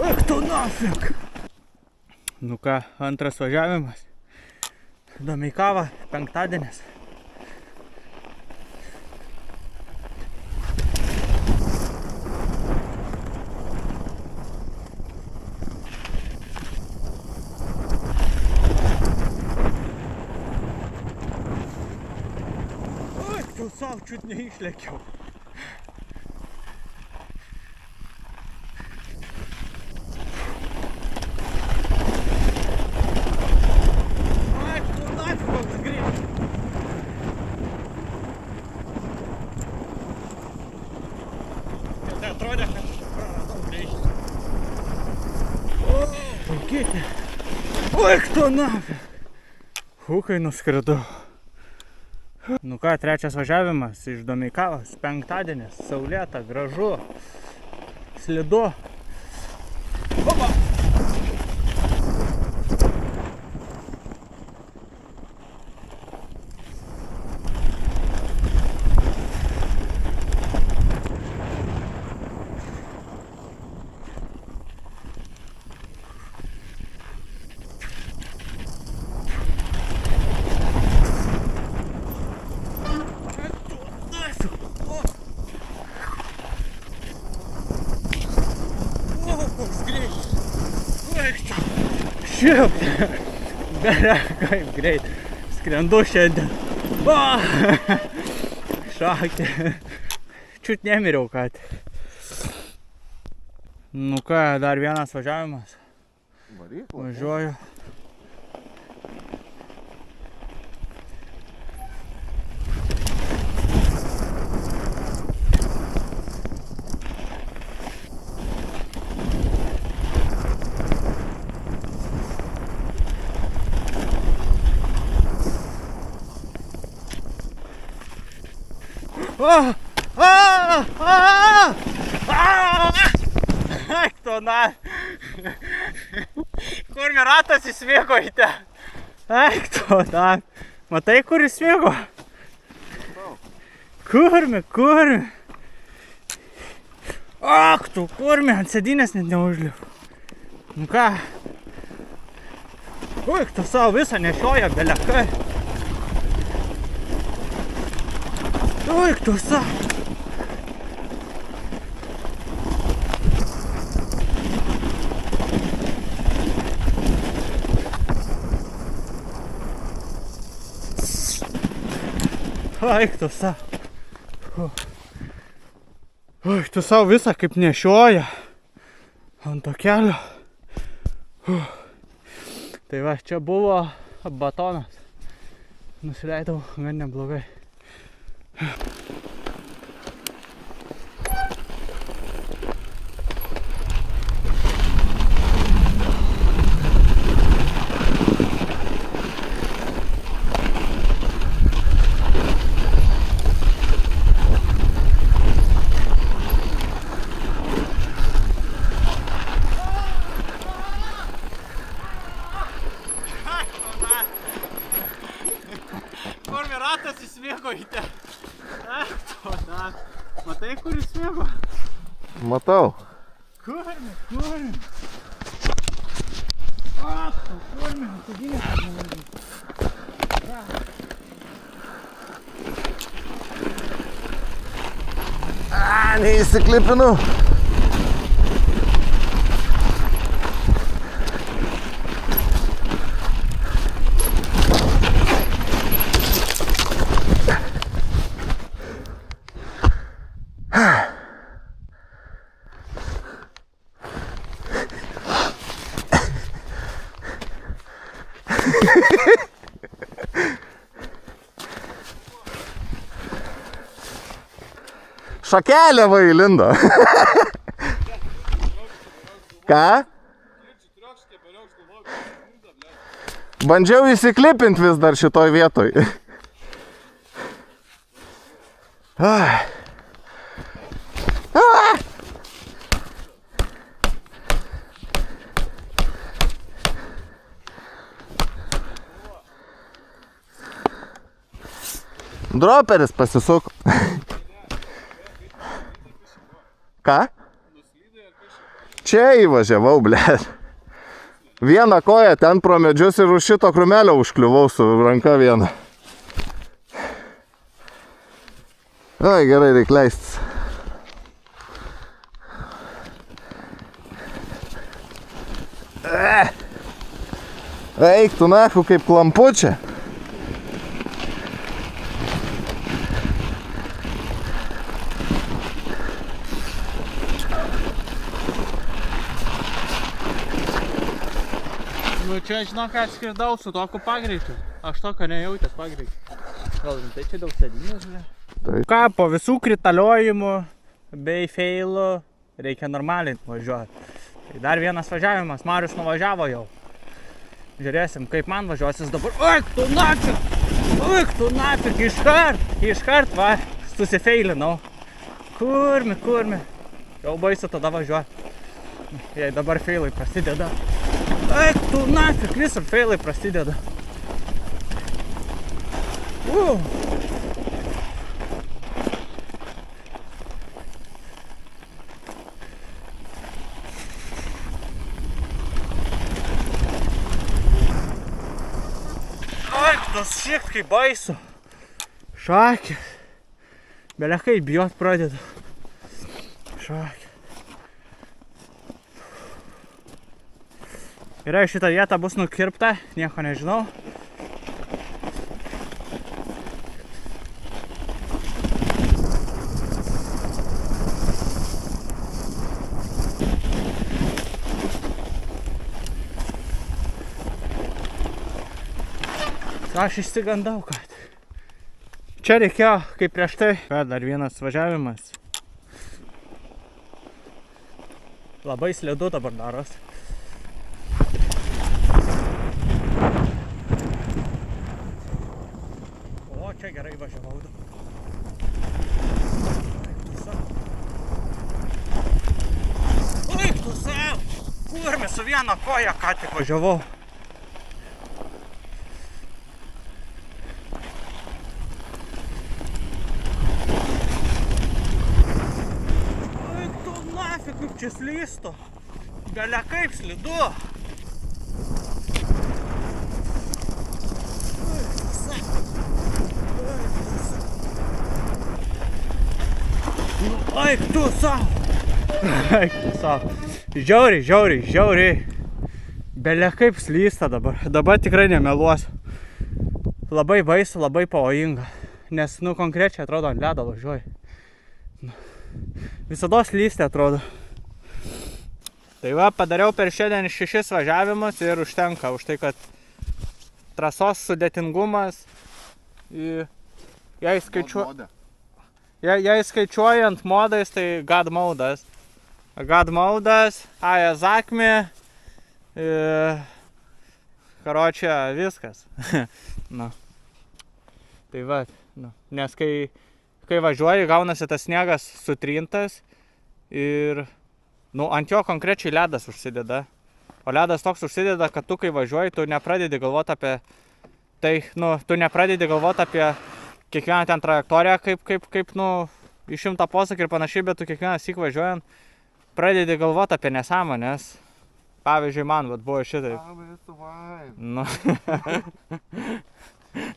Oi, tu nafik. Nu ką, antras važiavimas. Domeikava, penktadienis. Oi, tu sau čiut neišlėkiau. Atrodė, kad praradau greitį. Vaikyti. Oi, tu nafik. Kai nuskridau. Nu ką, trečias važiavimas iš Domeikavos. Penktadienis, saulėta, gražu, slidu. Opa! Šiaip, kaip greit skrendu šiandien. Šakė. Čiut nemiriau, kad. Nu ką, dar vienas važiavimas. Važiuoju. Eik to na. Kur mi ratas įsmėgo į ten? Eik to na. Matai, kur įsmėgo? Kur mi? Ak tu, kur mi? Ant sėdynės net neužlipu. Nu ką? Uik, tu savo visą nešioja belekai. Oi, tu savo. Oi, tu savo. Oi, tu savo visą kaip nešioja ant to kelio. Tai va, čia buvo batonas. Nusileidau gan neblogai. Kur mi ratas įsmėgo į ten? Matai, kur įsmėgo? Matau. Kur mi? Ak, tu kur mi? Sėdynės atnevažiu. Neįsiklipinau. Šakelė va įlindo. Ką? Bandžiau įsiklipint vis dar šitoj vietoj. Droperis pasisuko. Ką? Čia įvažiavau, blėt. Vieną koją ten pro medžius ir už šito krūmelio užkliuvau su ranka vieną. Oi, gerai, reik leistis. Eik tu nachu kaip klampučia. Nu čia, žinok, atskirdau su tokiu pagreičiu. Aš tokio nejautęs pagreičiu. Gal tai čia daug sėdynės, žinai? Taip. Ką, po visų kritaliojimų bei feilų reikia normaliai važiuoti. Tai dar vienas važiavimas, Marius nuvažiavo jau. Žiūrėsim, kaip man važiuosis dabar. Uik tu nafik, iškart, va, susifeilinau. Kurmi. Jau baisu tada važiuoti. Jei dabar feilai prasideda. Eik tu nafik, visur feilai prasideda. Tas šiek kaip baisu. Šakė. Belekai bijot pradeda. Šakė. Gerai, šitą vietą bus nukirpta, nieko nežinau. Aš išsigandau, kad čia reikėjo, kaip prieš tai, dar vienas važiavimas. Labai slidu dabar daros. O, čia gerai važiavau. Eik tu savo! Kurmi su viena koja ką tik važiavau. Kaip čia slysto, bele kaip slidu. Eik tu savo. Žiauriai. Bele kaip slysta dabar. Dabar tikrai nemeluosiu. Labai baisu, labai pavojinga. Nes, konkrečiai atrodo ant ledo važiuoju. Visados slysti atrodo. Tai va, padariau per šiandien 6 važiavimus ir užtenka, už tai, kad trasos sudėtingumas, jei skaičiuojant modais, tai God Modas. God Modas, Ayazakmi, karočią viskas. Tai va, nes kai važiuoji, gaunasi tas sniegas sutrintas ir ant jo konkrečiai ledas užsideda. O ledas toks užsideda, kad tu kai važiuoji, tu nepradedi galvoti apie tai, tu nepradedi galvoti apie kiekvieną ten trajektoriją, kaip į 100 posūkį ir panašiai, bet tu kiekvieną syk važiuojant pradedi galvoti apie nesąmones. Pavyzdžiui, man buvo šitaip.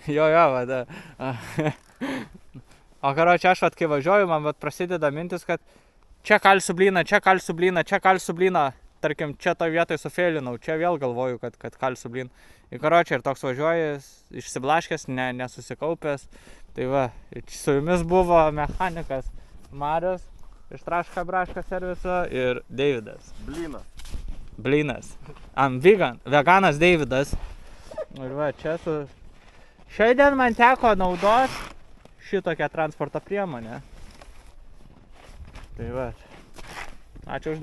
Jo, vada. O karočią aš, kai važiuoju, man prasideda mintis, kad čia kalsiu blyną, tarkim, čia to vietoj sufeilinau, čia vėl galvoju, kad kalsiu blyną. Ir karočią, ir toks važiuoju, išsiblaškęs, nesusikaupęs. Tai va, su jumis buvo mechanikas Marius iš Traška Braška serviso ir Deividas. Blynas. Veganas Deividas. Ir va, čia šiandien man teko naudoti šitokią transporto priemonę. Tai va. Ačiū už